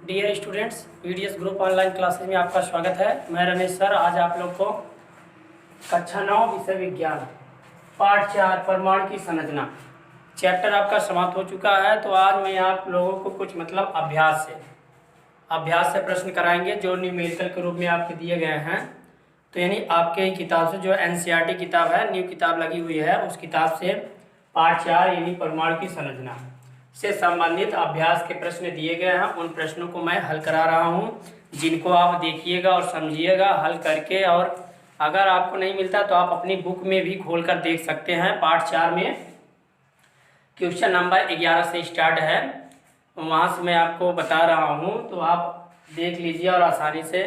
Dear students, PDS group online classes में आपका स्वागत है। मैं रमेश सर आज आप लोग को कक्षा 9 विषय विज्ञान पाठ 4 परमाणु की संरचना चैप्टर आपका समाप्त हो चुका है। तो आज मैं आप लोगों को कुछ अभ्यास से प्रश्न कराएंगे जो न्यूमेरिकल के रूप में आपके दिए गए हैं। तो यानी आपके किताब से जो एनसीईआरटी किताब है, न्यू किताब लगी हुई है, उस किताब से पाठ 4 यानी परमाणु की संरचना से संबंधित अभ्यास के प्रश्न दिए गए हैं। उन प्रश्नों को मैं हल करा रहा हूं, जिनको आप देखिएगा और समझिएगा हल करके। और अगर आपको नहीं मिलता तो आप अपनी बुक में भी खोल कर देख सकते हैं। पार्ट 4 में क्वेश्चन नंबर 11 से स्टार्ट है, वहाँ से मैं आपको बता रहा हूँ, तो आप देख लीजिए और आसानी से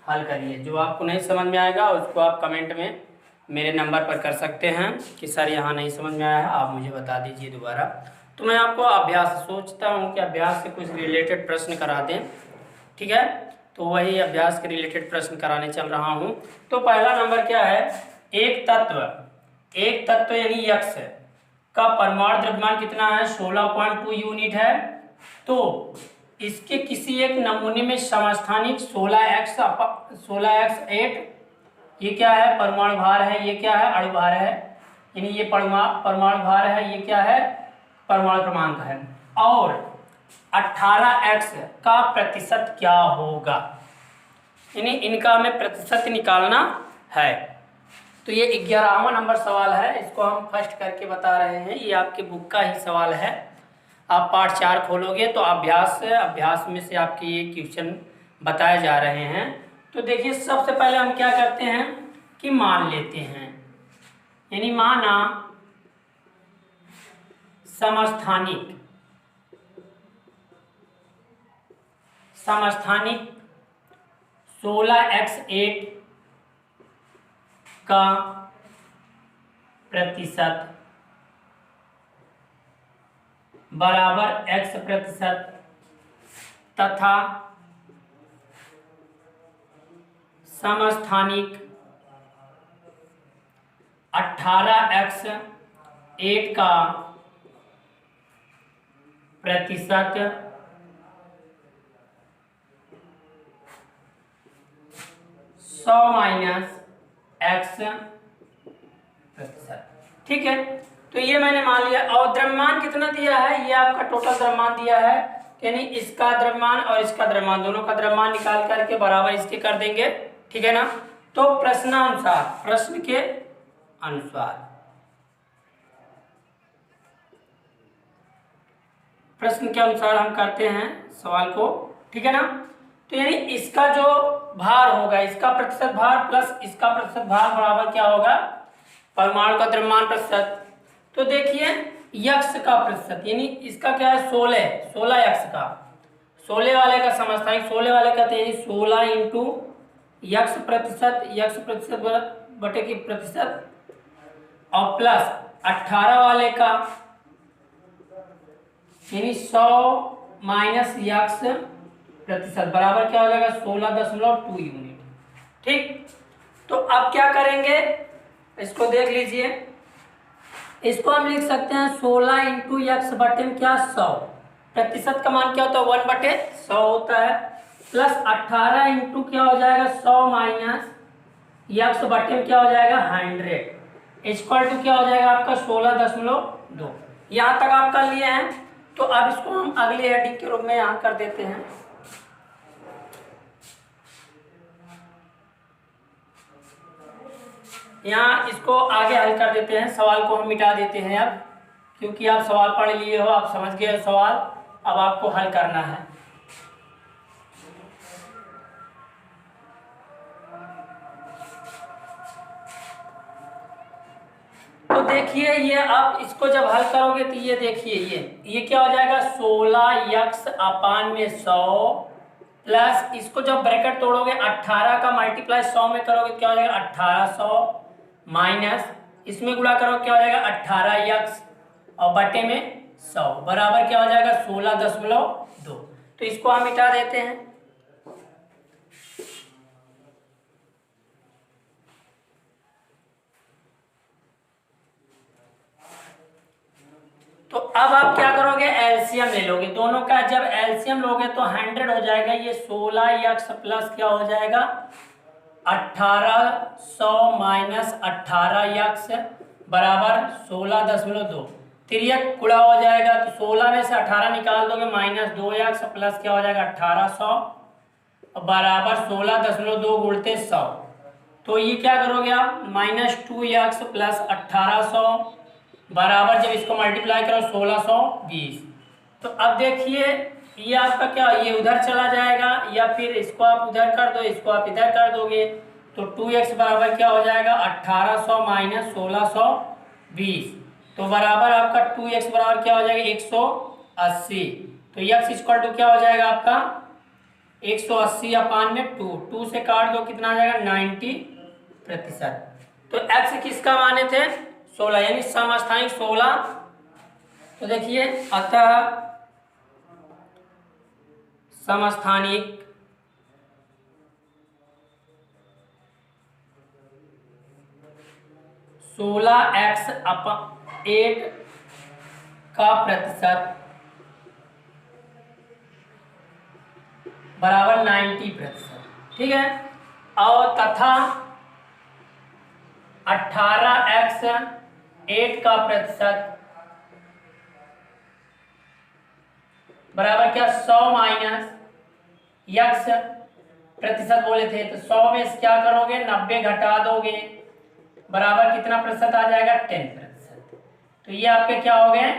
हल करिए। जो आपको नहीं समझ में आएगा उसको आप कमेंट में मेरे नंबर पर कर सकते हैं कि सर यहाँ नहीं समझ में आया है, आप मुझे बता दीजिए दोबारा। तो मैं आपको अभ्यास सोचता हूँ कि अभ्यास से कुछ रिलेटेड प्रश्न करा दें, ठीक है। तो वही अभ्यास के रिलेटेड प्रश्न कराने चल रहा हूँ। तो पहला नंबर क्या है, एक तत्व यानी यक्स का परमाणु द्रव्यमान कितना है, 16.2 यूनिट है। तो इसके किसी एक नमूने में समस्थानिक 16x8 ये क्या है, परमाणु भार है, ये क्या है, अणु भार है, यानी ये परमाणु भार है, ये क्या है, परमाणु क्रमांक है। और 18x का प्रतिशत क्या होगा, यानी इनका हमें प्रतिशत निकालना है। तो ये 11वां नंबर सवाल है, इसको हम फर्स्ट करके बता रहे हैं। ये आपके बुक का ही सवाल है। आप पार्ट 4 खोलोगे तो अभ्यास में से आपके ये क्वेश्चन बताए जा रहे हैं। तो देखिए सबसे पहले हम क्या करते हैं कि मान लेते हैं, यानी माना समस्थानिक 16x8 का प्रतिशत बराबर x प्रतिशत तथा समस्थानिक 18x8 का प्रतिशत 100 माइनस x प्रतिशत, ठीक है। तो ये मैंने मान लिया। और द्रव्यमान कितना दिया है, ये आपका टोटल द्रव्यमान दिया है, यानी इसका द्रव्यमान और इसका द्रव्यमान, दोनों का द्रव्यमान निकाल करके बराबर इसके कर देंगे, ठीक है ना। तो प्रश्न के अनुसार हम करते हैं सवाल को, ठीक है ना। तो यानी इसका जो भार होगा, इसका प्रतिशत भार प्लस इसका प्रतिशत भार बराबर क्या होगा, परमाणु का द्रव्यमान प्रतिशत। तो देखिए यक्स का प्रतिशत, यानी इसका क्या है, 16 यक्स का, 16 वाले का समस्थानिक, 16 वाले का, तो यानी 16 इंटू यक्स प्रतिशत बटे की प्रतिशत, और प्लस 18 वाले का यानी 100 माइनस यक्स प्रतिशत बराबर क्या हो जाएगा, 16.2 यूनिट, ठीक। तो अब क्या करेंगे, इसको देख लीजिए। इसको हम लिख सकते हैं 16 इंटू यक्स बटे में क्या, 100, प्रतिशत का मान क्या होता है, 1/100 होता है, प्लस 18 इंटू क्या हो जाएगा, 100 माइनस यक्स बटे में क्या हो जाएगा, 100, इक्वल टू क्या हो जाएगा आपका 16.2। यहाँ तक आप कर लिए हैं। तो अब इसको हम अगली हेडिंग के रूप में यहाँ कर देते हैं। यहाँ इसको आगे हल कर देते हैं, सवाल को हम मिटा देते हैं अब, क्योंकि आप सवाल पढ़ लिए हो, आप समझ गए सवाल, अब आपको हल करना है। तो देखिए ये आप इसको जब हल करोगे तो ये देखिए ये क्या हो जाएगा, 16x/100 प्लस इसको जब ब्रैकेट तोड़ोगे 18 का मल्टीप्लाई 100 में करोगे क्या हो जाएगा, 1800 माइनस इसमें गुणा करो क्या हो जाएगा, 18x और बटे में 100 बराबर क्या हो जाएगा, 16.2। तो इसको हम मिटा देते हैं। तो अब आप क्या करोगे, एलसीएम ले लोगे दोनों का, जब एलसीएम लोगे तो 100 हो जाएगा, ये 16x प्लस क्या हो जाएगा 1800 माइनस 18x बराबर 16.2, तिर्यक गुणा हो जाएगा तो 16 में से 18 निकाल दोगे माइनस 2x प्लस क्या हो जाएगा 1800 बराबर 16.2 गुणते 100। तो ये क्या करोगे आप माइनस 2x प्लस 1800 बराबर जब इसको मल्टीप्लाई करो 1620। तो अब देखिए ये आपका क्या, ये उधर चला जाएगा या फिर इसको आप उधर कर दो, इसको आप इधर कर दोगे तो 2x बराबर क्या हो जाएगा 1800 माइनस 1620, तो बराबर आपका 2x बराबर क्या हो जाएगा 180। तो x इक्वल टू क्या हो जाएगा आपका 180/2, 2 से काट दो कितना आ जाएगा 90%। तो x किसका माने थे 16 यानी समस्थानिक 16। तो देखिए अतः समस्थानिक 16x/8 का प्रतिशत बराबर 90%, ठीक है। और तथा 18x/8 का प्रतिशत बराबर क्या 100 माइनस x प्रतिशत बोले थे तो 100 में से क्या करोगे 90 घटा दोगे बराबर कितना प्रतिशत आ जाएगा 10%। तो ये आपके क्या हो गए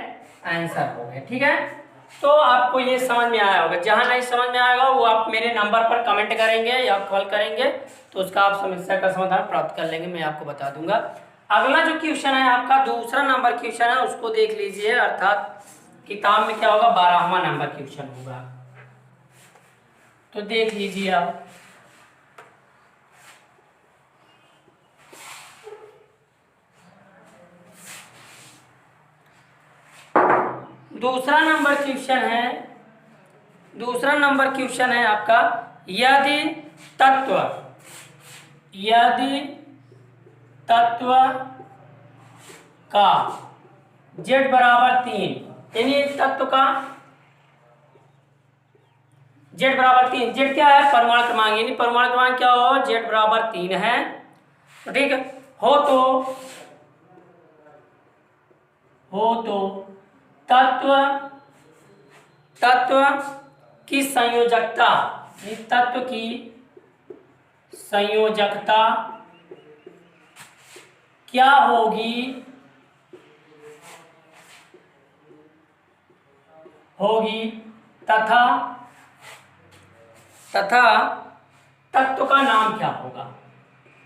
आंसर हो गए, ठीक है। तो आपको ये समझ में आया होगा, जहां नहीं समझ में आएगा वो आप मेरे नंबर पर कमेंट करेंगे या कॉल करेंगे तो उसका आप समस्या का समाधान प्राप्त कर लेंगे, मैं आपको बता दूंगा। अगला जो क्वेश्चन है आपका दूसरा नंबर क्वेश्चन है उसको देख लीजिए, अर्थात किताब में क्या होगा 12वां नंबर क्वेश्चन होगा, तो देख लीजिए आप। दूसरा नंबर क्वेश्चन है आपका यदि तत्व का z बराबर 3, यानी तत्व का z बराबर 3, z क्या है परमाणु क्रमांक, यानी परमाणु क्रमांक क्या हो z बराबर 3 है, तो ठीक हो तो तत्व की संयोजकता, तत्व की संयोजकता क्या होगी तथा तत्व का नाम क्या होगा,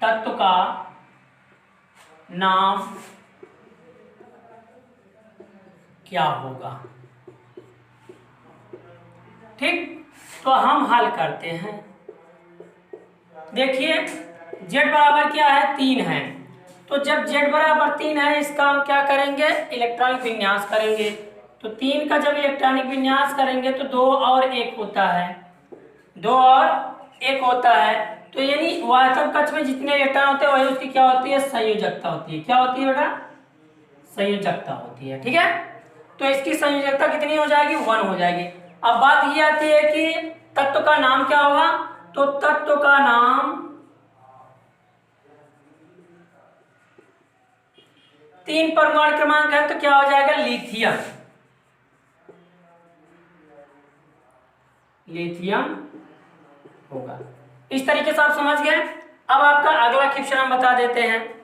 तत्व का नाम क्या होगा, ठीक। तो हम हल करते हैं। देखिए z बराबर क्या है 3 है, तो जब z बराबर 3 है इसका हम क्या करेंगे इलेक्ट्रॉनिक विन्यास करेंगे, तो 3 का जब इलेक्ट्रॉनिक विन्यास करेंगे तो 2 और 1 होता है, 2 और 1 होता है, तो यानी वास्तव कक्ष में जितने इलेक्ट्रॉन होते हैं वही उसकी क्या होती है संयोजकता होती है, क्या होती है बेटा संयोजकता होती है, ठीक है। तो इसकी संयोजकता कितनी हो जाएगी 1 हो जाएगी। अब बात ये आती है कि तत्व का नाम क्या होगा, तो तत्व का नाम 3 परमाणु क्रमांक है तो क्या हो जाएगा लिथियम होगा। इस तरीके से आप समझ गए। अब आपका अगला क्वेश्चन हम बता देते हैं।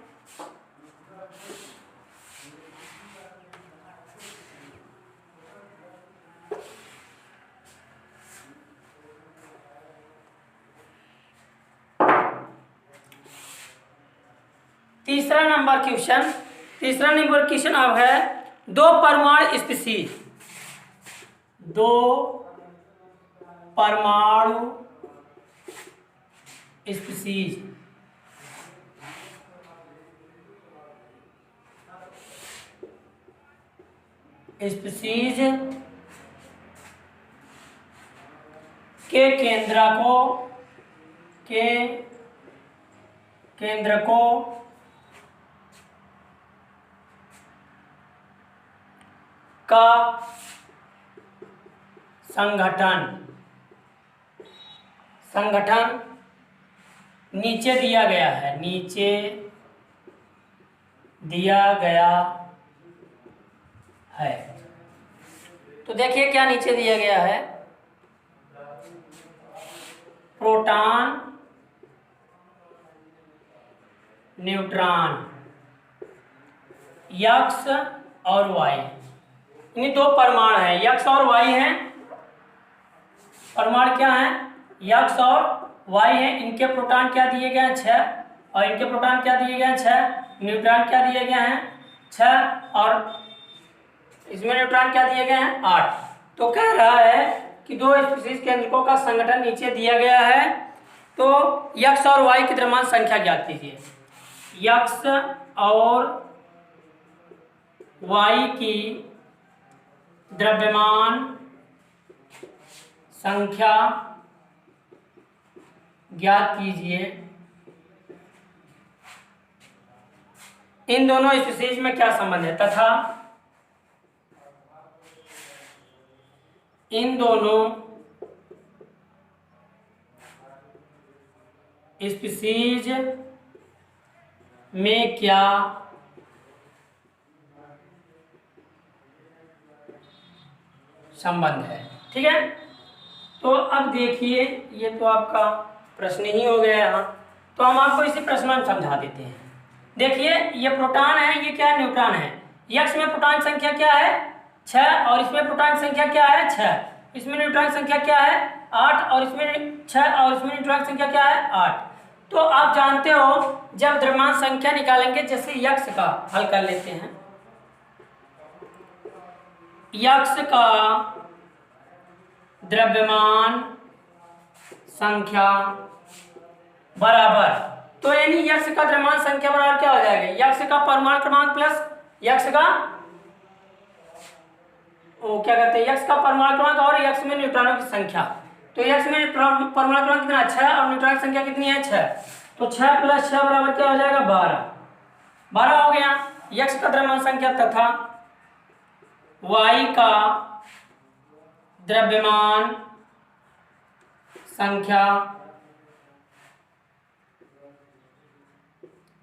तीसरा नंबर क्वेश्चन अब है 2 परमाणु स्पीशीज, 2 परमाणु स्पीशीज के केंद्रकों का संगठन, संगठन नीचे दिया गया है, नीचे दिया गया है। तो देखिए क्या नीचे दिया गया है, प्रोटॉन, न्यूट्रॉन, यक्स और वाई, इन दो परमाणु हैं, यक्स और वाई हैं। परमाणु क्या है, यक्स और वाई है। इनके प्रोटॉन क्या दिए गए हैं, 6, और इनके प्रोटॉन क्या दिए गए हैं, 6। न्यूट्रॉन क्या दिए गए हैं, 6, और इसमें न्यूट्रॉन क्या दिए गए हैं, 8। तो कह रहा है कि दो स्पीशीज केंद्रकों का संगठन नीचे दिया गया है, तो यक्स और वाई की द्रव्यमान संख्या ज्ञात कीजिए। यक्स और वाई की द्रव्यमान संख्या ज्ञात कीजिए। इन दोनों स्पीशीज में क्या संबंध है, तथा इन दोनों स्पीशीज में क्या संबंध है। ठीक है, तो अब देखिए ये तो आपका प्रश्न ही हो गया यहाँ, तो हम आपको इसी प्रश्न में समझा देते हैं। देखिए ये प्रोटॉन है, ये क्या है, न्यूट्रॉन है। यक्स में प्रोटॉन संख्या क्या है, 6, और इसमें प्रोटॉन संख्या क्या है, 6। इसमें न्यूट्रॉन संख्या क्या है, 8, और इसमें 6, और इसमें न्यूट्रॉन संख्या क्या है, 8। तो आप जानते हो जब द्रव्यमान संख्या निकालेंगे, जैसे यक्स का हल कर लेते हैं, यक्स का द्रव्यमान संख्या बराबर, तो यानी यक्स का द्रव्यमान संख्या बराबर क्या हो जाएगा, यक्स का परमाणु क्रमांक प्लस यक्स का क्या कहते हैं, यक्स का परमाणु क्रमांक और यक्स में न्यूट्रॉनों की संख्या। तो यक्स में परमाणु क्रमांक कितना, 6, और न्यूट्रॉन की संख्या कितनी है, 6। तो 6 + 6 बराबर क्या हो जाएगा, 12 हो गया यक्स का द्रव्यमान संख्या, तथा वाई का द्रव्यमान संख्या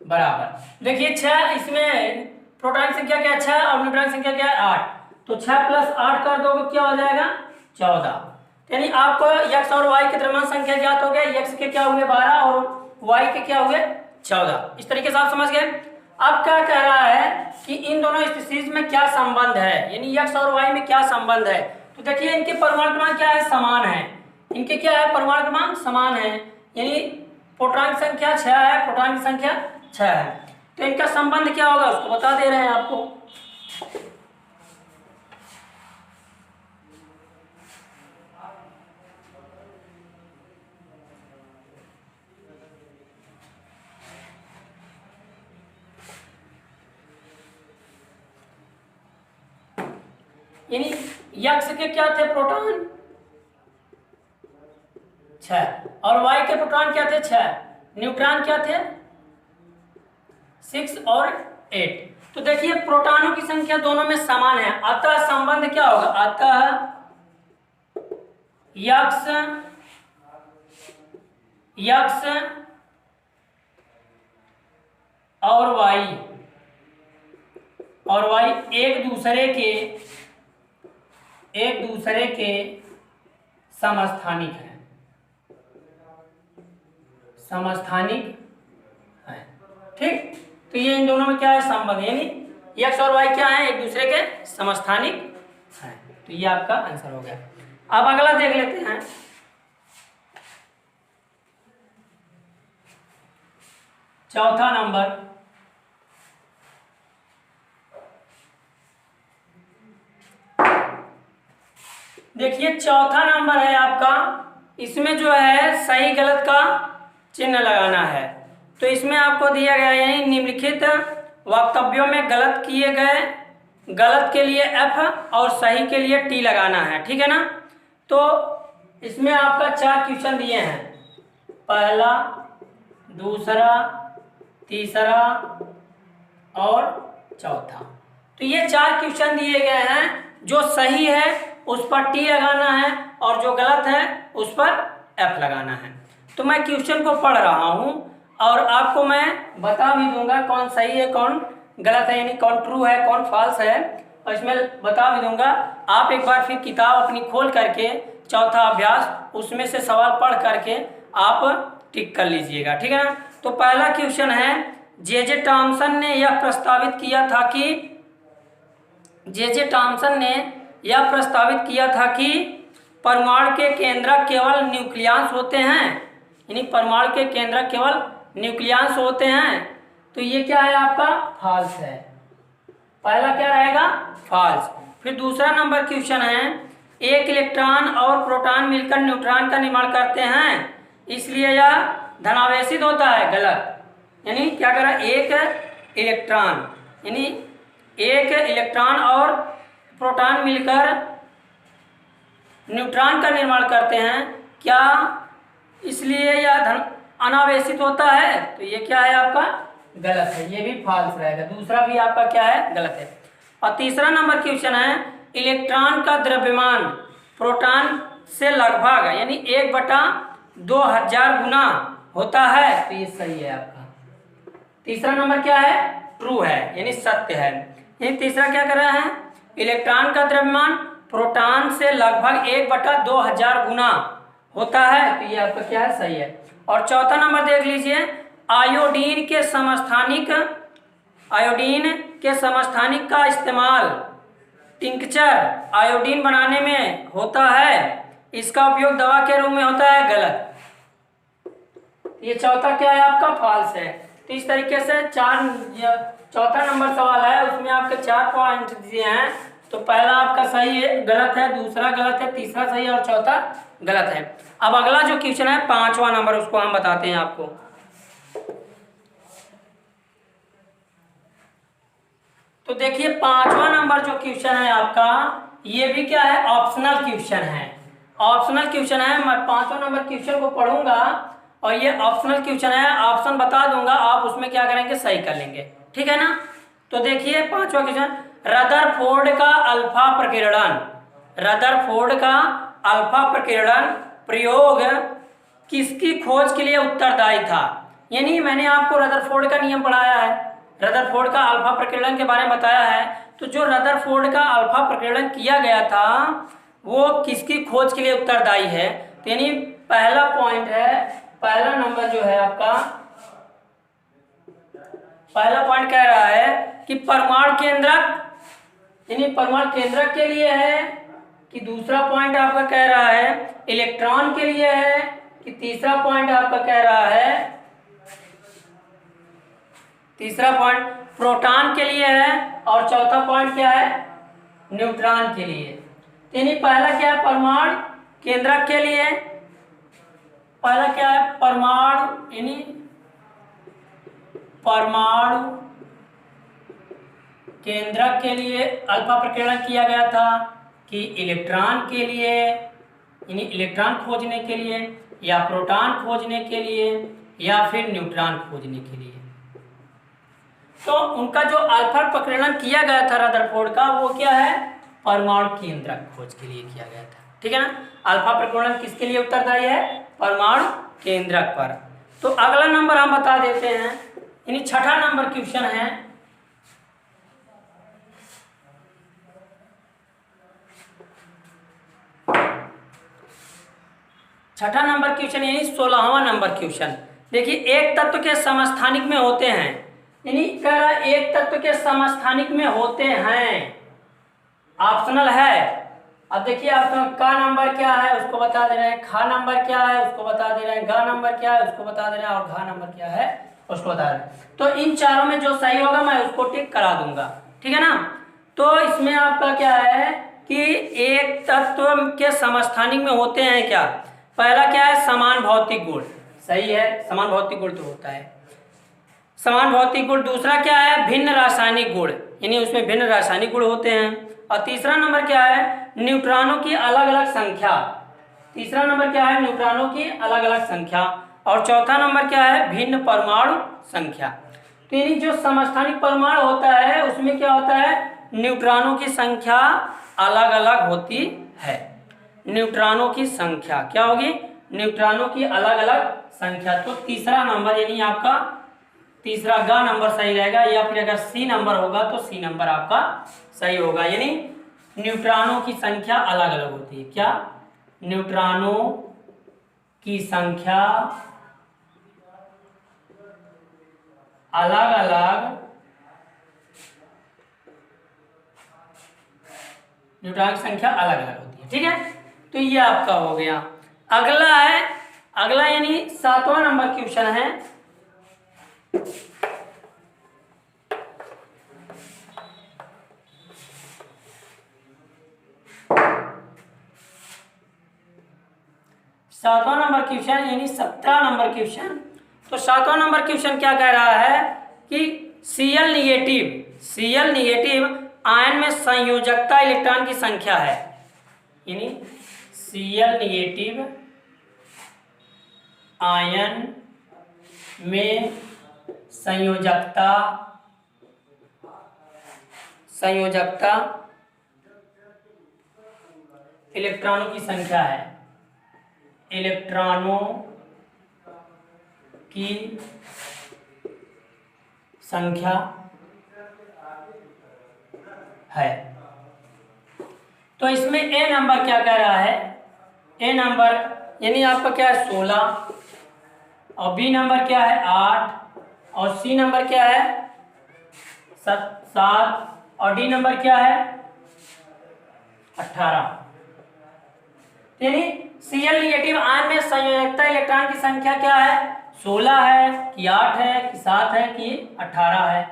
बराबर। देखिए 6, इसमें प्रोटॉन की संख्या क्या है, 6, और न्यूट्रॉन की संख्या क्या है, 8। तो 6 + 8 कर दोगे क्या हो जाएगा, 14। यानी आपको यक्स और वाई के द्रव्यमान संख्या ज्ञात हो गया, यक्स के क्या हुए 12 और वाई के क्या हुए 14। इस तरीके से आप समझ गए। अब क्या कह रहा है कि इन दोनों स्पीशीज में क्या संबंध है, यानी यक्स और वाई में क्या संबंध है। तो देखिए इनके परमाणु क्रमांक क्या है, समान है। इनके क्या है, परमाणु क्रमांक समान है, यानी प्रोटॉन की संख्या 6 है, प्रोटॉन की संख्या 6 है। तो इनका संबंध क्या होगा उसको बता दे रहे हैं आपको। यानी यक्स के क्या थे, प्रोटॉन 6, और वाई के प्रोटॉन क्या थे, 6। न्यूट्रॉन क्या थे, 6 और 8। तो देखिए प्रोटॉनों की संख्या दोनों में समान है, अतः संबंध क्या होगा, अतः यक्स और वाई एक दूसरे के समस्थानिक है। ठीक, तो ये इन दोनों में क्या है, संबंध, यानी यक्स और वाई क्या है, एक दूसरे के समस्थानिक हैं। तो ये आपका आंसर हो गया। अब अगला देख लेते हैं। चौथा नंबर, देखिए चौथा नंबर है आपका, इसमें जो है सही गलत का चिन्ह लगाना है। तो इसमें आपको दिया गया है निम्नलिखित वक्तव्यों में गलत किए गए, गलत के लिए F और सही के लिए T लगाना है, ठीक है ना। तो इसमें आपका 4 क्वेश्चन दिए हैं, पहला, दूसरा, तीसरा और चौथा। तो ये 4 क्वेश्चन दिए गए हैं, जो सही है उस पर टी लगाना है और जो गलत है उस पर एफ लगाना है। तो मैं क्वेश्चन को पढ़ रहा हूँ और आपको मैं बता भी दूंगा कौन सही है कौन गलत है, यानी कौन ट्रू है कौन फॉल्स है, और इसमें बता भी दूंगा। आप एक बार फिर किताब अपनी खोल करके चौथा अभ्यास उसमें से सवाल पढ़ करके आप टिक कर लीजिएगा, ठीक है ना। तो पहला क्वेश्चन है, जे टॉमसन ने यह प्रस्तावित किया था कि जे टॉमसन ने यह प्रस्तावित किया था कि परमाणु के केंद्रक केवल न्यूक्लियस होते हैं, यानी परमाणु के केंद्रक केवल न्यूक्लियस होते हैं। तो ये क्या है आपका फॉल्स है, पहला क्या रहेगा फॉल्स। फिर दूसरा नंबर क्वेश्चन है, एक इलेक्ट्रॉन और प्रोटॉन मिलकर न्यूट्रॉन का निर्माण करते हैं इसलिए यह धनावेशित होता है, गलत। यानी क्या करा, एक इलेक्ट्रॉन और प्रोटॉन मिलकर न्यूट्रॉन का निर्माण करते हैं, क्या इसलिए यह अनावेशित होता है? तो ये क्या है आपका गलत है, ये भी फॉल्स रहेगा, दूसरा भी आपका क्या है गलत है। और तीसरा नंबर क्वेश्चन है, इलेक्ट्रॉन का द्रव्यमान प्रोटॉन से लगभग यानी 1/2000 गुना होता है, तो ये सही है आपका। तीसरा नंबर क्या है, ट्रू है यानी सत्य है। यानी तीसरा क्या कर रहा है, इलेक्ट्रॉन का द्रव्यमान प्रोटॉन से लगभग 1/2000 गुना होता है, तो ये आपका क्या है सही है। और चौथा नंबर देख लीजिए, आयोडीन के समस्थानिक का इस्तेमाल टिंक्चर आयोडीन बनाने में होता है, इसका उपयोग दवा के रूप में होता है, गलत। ये चौथा क्या है आपका फॉल्स है। तो इस तरीके से चौथा नंबर सवाल है, उसमें आपके 4 पॉइंट दिए हैं। तो पहला आपका सही है, गलत है, दूसरा गलत है, तीसरा सही है और चौथा गलत है। अब अगला जो क्वेश्चन है 5वां नंबर, उसको हम बताते हैं आपको। तो देखिए 5वां नंबर जो क्वेश्चन है आपका, ये भी क्या है ऑप्शनल क्वेश्चन है। ऑप्शनल क्वेश्चन है, मैं 5वां नंबर क्वेश्चन को पढ़ूंगा और ये ऑप्शनल क्वेश्चन है, ऑप्शन बता दूंगा, आप उसमें क्या करेंगे सही कर लेंगे, ठीक है ना। तो देखिए 5वां क्वेश्चन, रदरफोर्ड का अल्फा प्रकीर्णन प्रयोग किसकी खोज के लिए उत्तरदायी था? यानी मैंने आपको रदरफोर्ड का नियम पढ़ाया है, रदरफोर्ड का अल्फा प्रकीर्णन के बारे में बताया है। तो जो रदरफोर्ड का अल्फा प्रकीर्णन किया गया था वो किसकी खोज के लिए उत्तरदायी है? तो यानी पहला पॉइंट है, पहला नंबर जो है आपका, पहला पॉइंट कह रहा है कि परमाणु केंद्रक, यानी परमाणु केंद्रक के लिए है, कि दूसरा पॉइंट आपका कह रहा है इलेक्ट्रॉन के लिए है, कि तीसरा पॉइंट आपका कह रहा है, तीसरा पॉइंट प्रोटॉन के लिए है और चौथा पॉइंट क्या है न्यूट्रॉन के लिए। यानी पहला क्या है परमाणु केंद्रक के लिए, पहला क्या है परमाणु, यानी परमाणु केंद्रक के लिए अल्फा प्रकीर्णन किया गया था, कि इलेक्ट्रॉन के लिए यानी इलेक्ट्रॉन खोजने के लिए, या प्रोटॉन खोजने के लिए, या फिर न्यूट्रॉन खोजने के लिए। तो उनका जो अल्फा प्रकीर्णन किया गया था रदरफोर्ड का, वो क्या है परमाणु केंद्रक खोज के लिए किया गया था, ठीक है ना। अल्फा प्रकीर्णन किसके लिए उत्तरदायी है? परमाणु केंद्रक पर। तो अगला नंबर हम बता देते हैं, यानी 6ठा नंबर क्वेश्चन है, छठा नंबर क्वेश्चन यानी 16वां नंबर क्वेश्चन। देखिए एक तत्व के समस्थानिक में होते हैं, यानी कह रहा है एक तत्व के समस्थानिक में होते हैं, ऑप्शनल है। अब देखिए ऑप्शनल का नंबर क्या है उसको बता दे रहे हैं, खा नंबर क्या है उसको बता दे रहे हैं, गा नंबर क्या है उसको बता दे रहे हैं, और घा नंबर क्या है उसको बता रहे हैं। तो इन चारों में जो सही होगा मैं उसको टिक करा दूंगा, ठीक है ना। तो इसमें आपका क्या है कि एक तत्व के समस्थानिक में होते हैं क्या, पहला क्या है समान भौतिक गुण, सही है, समान भौतिक गुण तो होता है समान भौतिक गुण। दूसरा क्या है भिन्न रासायनिक गुण, यानी उसमें भिन्न रासायनिक गुण होते हैं। और तीसरा नंबर क्या है न्यूट्रॉनों की अलग अलग संख्या, तीसरा नंबर क्या है न्यूट्रॉनों की अलग अलग संख्या। और चौथा नंबर क्या है भिन्न परमाणु संख्या। तो यानी जो समस्थानिक परमाणु होता है उसमें क्या होता है न्यूट्रॉनों की संख्या अलग अलग होती है। न्यूट्रॉनों की संख्या क्या होगी? न्यूट्रॉनों की अलग अलग संख्या। तो तीसरा नंबर यानी आपका तीसरा ग नंबर सही रहेगा, या फिर अगर सी नंबर होगा तो सी नंबर आपका सही होगा। यानी न्यूट्रॉनों की संख्या अलग अलग होती है। क्या? न्यूट्रॉनों की संख्या अलग अलग, न्यूट्रॉन की संख्या अलग अलग होती है। ठीक है, तो ये आपका हो गया। अगला है, अगला यानी 7वां नंबर क्वेश्चन है। सातवां नंबर क्वेश्चन यानी 17 नंबर क्वेश्चन। तो 7वां नंबर क्वेश्चन क्या कह रहा है कि Cl निगेटिव आयन में संयोजकता इलेक्ट्रॉन की संख्या है। यानी Cl निगेटिव आयन में संयोजकता इलेक्ट्रॉनों की संख्या है। इलेक्ट्रॉनों की संख्या है। तो इसमें ए नंबर क्या कह रहा है? ए नंबर यानी आपका क्या है 16, और बी नंबर क्या है 8, और सी नंबर क्या है 7, और डी नंबर क्या है 18। यानी Cl निगेटिव आयन में संयोजकता इलेक्ट्रॉन की संख्या क्या है? 16 है कि 8 है कि 7 है कि 18 है।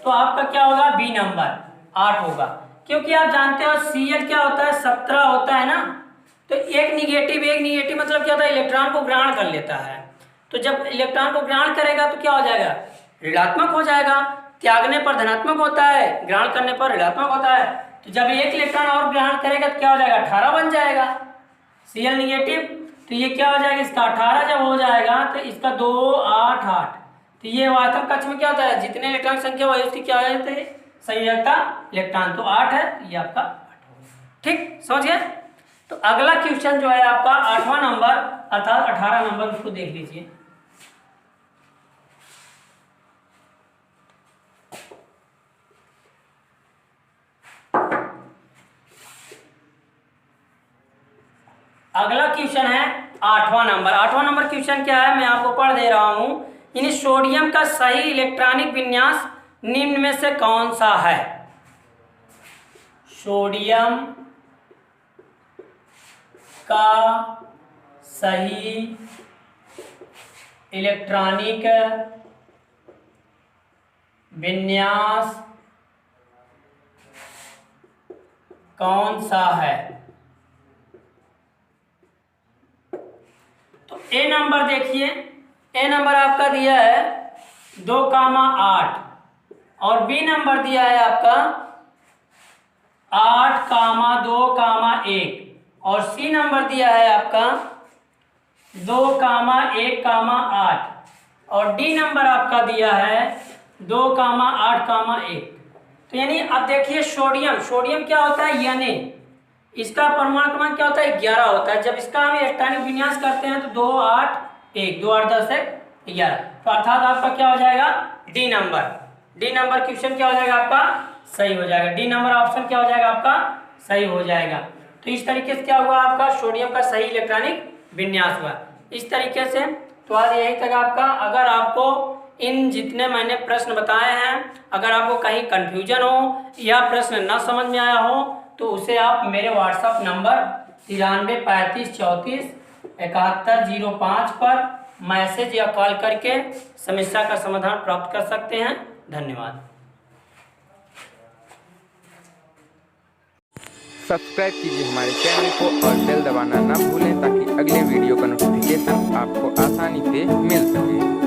तो आपका क्या होगा? बी नंबर 8 होगा, क्योंकि आप जानते हो Cl क्या होता है 17 होता है ना। तो एक निगेटिव मतलब क्या होता है? इलेक्ट्रॉन को ग्रहण कर लेता है। तो जब इलेक्ट्रॉन को ग्रहण करेगा तो क्या हो जाएगा? ऋणात्मक हो जाएगा। त्यागने पर धनात्मक होता है, ग्रहण करने पर ऋणात्मक होता है। तो जब एक इलेक्ट्रॉन और ग्रहण करेगा तो क्या हो जाएगा? 18 बन जाएगा Cl निगेटिव। तो ये क्या हो जाएगा? इसका 18 जब हो जाएगा तो इसका 2 8 8। तो ये वास्तव कक्ष में क्या होता है? जितने इलेक्ट्रॉन संख्या वही उसकी क्या हो जाती है? संयोजकता इलेक्ट्रॉन। तो 8 है, तो ये आपका 8 होगा। ठीक, समझ गए? तो अगला क्वेश्चन जो है आपका 8वां नंबर अर्थात 18 नंबर, उसको देख लीजिए। अगला क्वेश्चन है 8वां नंबर। 8वां नंबर क्वेश्चन क्या है मैं आपको पढ़ दे रहा हूं। यानी सोडियम का सही इलेक्ट्रॉनिक विन्यास निम्न में से कौन सा है? सोडियम का सही इलेक्ट्रॉनिक विन्यास कौन सा है? तो ए नंबर देखिए, ए नंबर आपका दिया है 2,8, और बी नंबर दिया है आपका 8,2,1, और सी नंबर दिया है आपका 2,1,8, और डी नंबर आपका दिया है 2,8,1। तो यानी अब देखिए सोडियम क्या होता है? यानी इसका परमाणु क्रमांक क्या होता है? 11 होता है। जब इसका हम इलेक्ट्रॉनिक विन्यास करते हैं तो 2 8 1, 2 8 10 1 11। तो अर्थात आपका क्या हो जाएगा? डी नंबर क्वेश्चन क्या हो जाएगा आपका? सही हो जाएगा। डी नंबर ऑप्शन क्या हो जाएगा आपका? सही हो जाएगा। तो इस तरीके से क्या हुआ आपका? सोडियम का सही इलेक्ट्रॉनिक विन्यास हुआ इस तरीके से। तो आज यही तक आपका। अगर आपको इन जितने मैंने प्रश्न बताए हैं, अगर आपको कहीं कंफ्यूजन हो या प्रश्न न समझ में आया हो तो उसे आप मेरे व्हाट्सएप नंबर 9335347105 पर मैसेज या कॉल करके समस्या का समाधान प्राप्त कर सकते हैं। धन्यवाद। सब्सक्राइब कीजिए हमारे चैनल को और बेल दबाना ना भूलें ताकि अगले वीडियो का नोटिफिकेशन आपको आसानी से मिल सके।